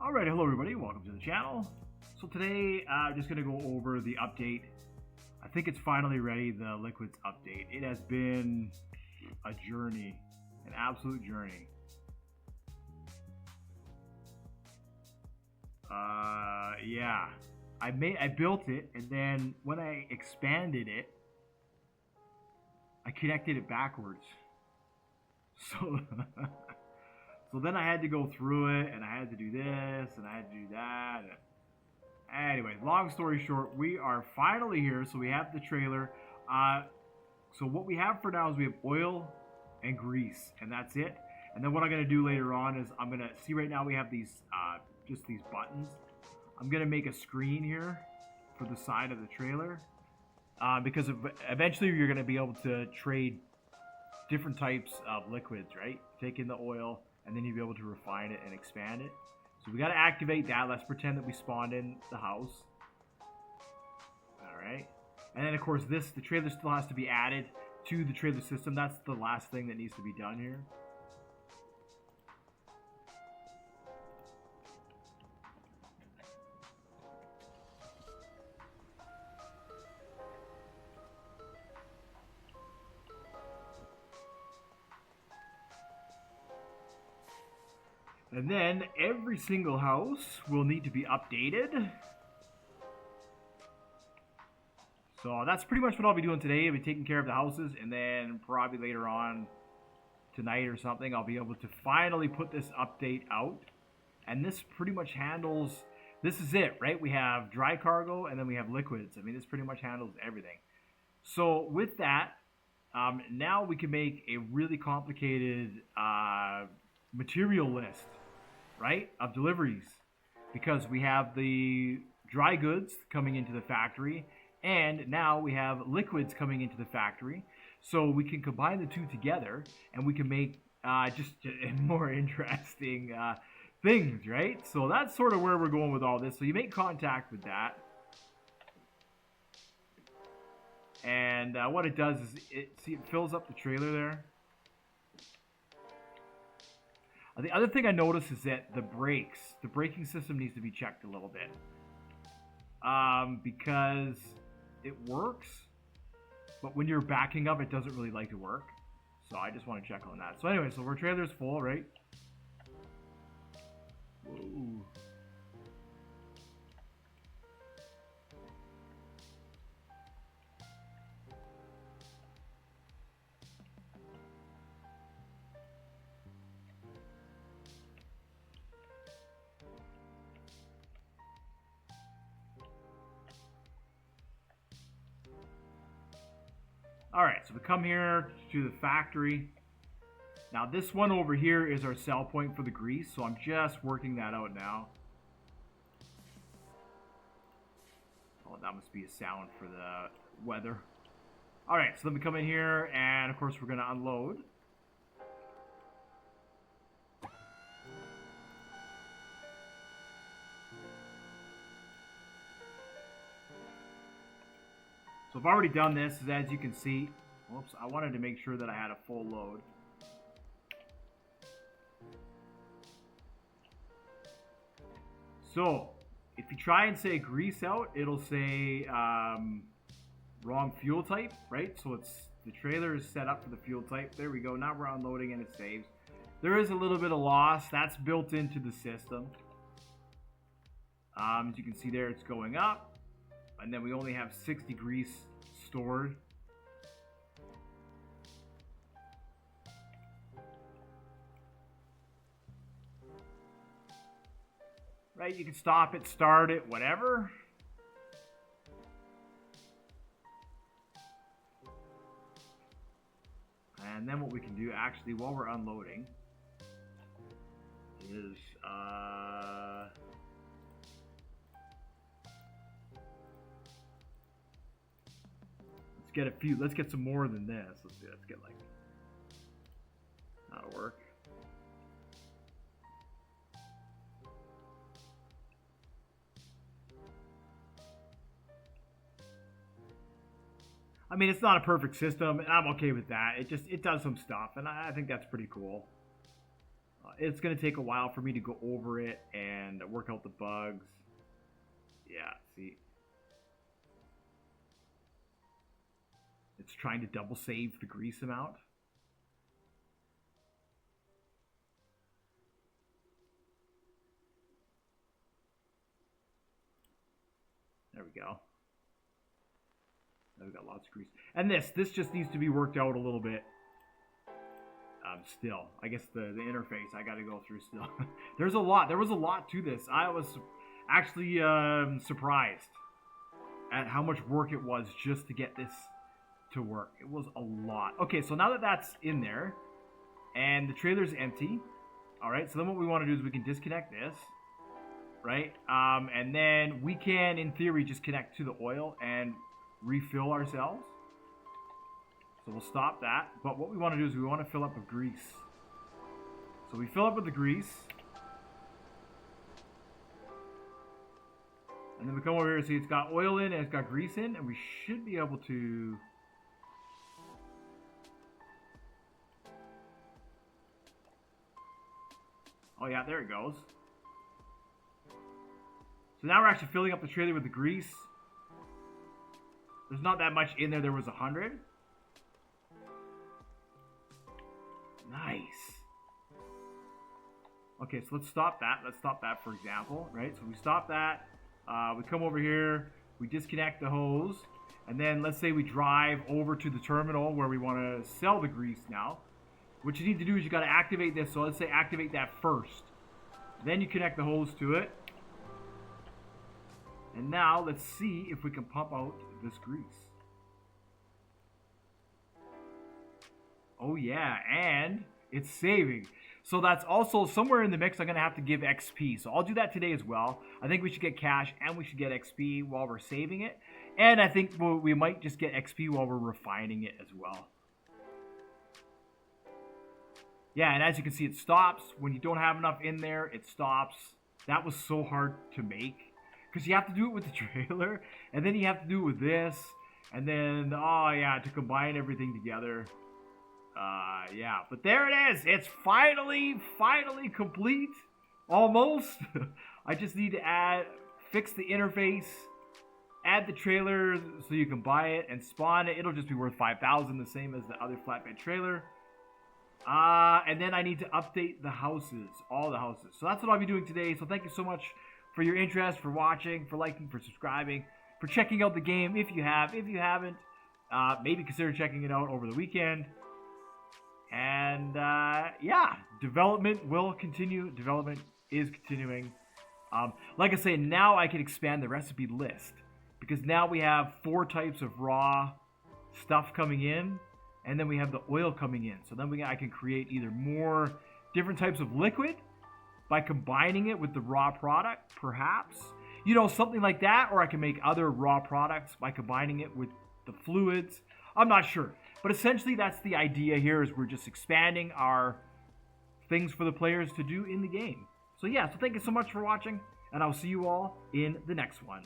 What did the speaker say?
Alright, hello everybody, welcome to the channel. So today, I'm just going to go over the update. I think it's finally ready, the Liquids update. It has been a journey, an absolute journey. Yeah. I built it, and then when I expanded it, I connected it backwards. So... So then I had to go through it, and I had to do this, and I had to do that. Anyway, long story short, we are finally here. So we have the trailer. So what we have for now is we have oil and grease, and that's it. And then what I'm going to do later on is I'm going to see right now we have these, just these buttons. I'm going to make a screen here for the side of the trailer. Because eventually you're going to be able to trade different types of liquids, right? Take in the oil, and then you'll be able to refine it and expand it. So we got to activate that. Let's pretend that we spawned in the house. Alright. And then of course the trailer still has to be added to the trailer system. That's the last thing that needs to be done here. And then every single house will need to be updated. So that's pretty much what I'll be doing today. I'll be taking care of the houses, and then probably later on tonight or something, I'll be able to finally put this update out. And this pretty much handles, this is it, right? We have dry cargo, and then we have liquids. I mean, this pretty much handles everything. So with that, now we can make a really complicated material list, right, of deliveries, because we have the dry goods coming into the factory, and now we have liquids coming into the factory. So we can combine the two together, and we can make just more interesting things, right? So that's sort of where we're going with all this. So you make contact with that, and what it does is it fills up the trailer there. The other thing I noticed is that the braking system needs to be checked a little bit. Because it works, but when you're backing up, it doesn't really like to work. So I just want to check on that. So anyway, so our trailer's full, right? Whoa. Alright, so we come here to the factory. Now this one over here is our sell point for the grease, so I'm just working that out now. Oh, that must be a sound for the weather. Alright, so then we come in here, and of course we're going to unload. So I've already done this, as you can see. Whoops, I wanted to make sure that I had a full load. So, if you try and say grease out, it'll say wrong fuel type, right? So the trailer is set up for the fuel type. There we go, now we're unloading and it saves. There is a little bit of loss, that's built into the system. As you can see there, it's going up. And then we only have 60 grease stored. Right, you can stop it, start it, whatever. And then what we can do, actually, while we're unloading, is let's get some more than this. Let's get like, that'll work. I mean, it's not a perfect system, and I'm okay with that. It does some stuff, and I think that's pretty cool. it's going to take a while for me to go over it and work out the bugs. Yeah, see. It's trying to double save the grease amount. There we go. Now we've got lots of grease. And this just needs to be worked out a little bit. Still, I guess the interface I got to go through still. There's a lot. There was a lot to this. I was actually surprised at how much work it was just to get this to work. It was a lot. Okay, so now that that's in there and the trailer's empty, all right, so then what we want to do is we can disconnect this, right? And then we can, in theory, just connect to the oil and refill ourselves. So we'll stop that. But what we want to do is we want to fill up with grease. So we fill up with the grease. And then we come over here and see it's got oil in and it's got grease in. And we should be able to... Oh yeah, there it goes. So now we're actually filling up the trailer with the grease. There's not that much in there. There was 100. Nice. Okay, so let's stop that. Let's stop that, for example, right? So we stop that. We come over here. We disconnect the hose. And then let's say we drive over to the terminal where we want to sell the grease now. What you need to do is you got to activate this. So let's say activate that first. Then you connect the hose to it. And now let's see if we can pump out this grease. Oh yeah, and it's saving. So that's also somewhere in the mix I'm going to have to give XP. So I'll do that today as well. I think we should get cash and we should get XP while we're saving it. And I think we might just get XP while we're refining it as well. Yeah, and as you can see, it stops. When you don't have enough in there, it stops. That was so hard to make. Because you have to do it with the trailer. And then you have to do it with this. And then, oh yeah, to combine everything together. Yeah, but there it is. It's finally complete. Almost. I just need to fix the interface, add the trailer so you can buy it and spawn it. It'll just be worth 5,000, the same as the other flatbed trailer. And then I need to update the houses, all the houses. So that's what I'll be doing today. So thank you so much for your interest, for watching, for liking, for subscribing, for checking out the game. If you have, if you haven't, maybe consider checking it out over the weekend. And yeah, development will continue. Development is continuing. Like I say, now I can expand the recipe list because now we have 4 types of raw stuff coming in, and then we have the oil coming in. So then I can create either more different types of liquid by combining it with the raw product, perhaps, you know, something like that, or I can make other raw products by combining it with the fluids. I'm not sure. But essentially, that's the idea here, is we're just expanding our things for the players to do in the game. So yeah, so thank you so much for watching, and I'll see you all in the next one.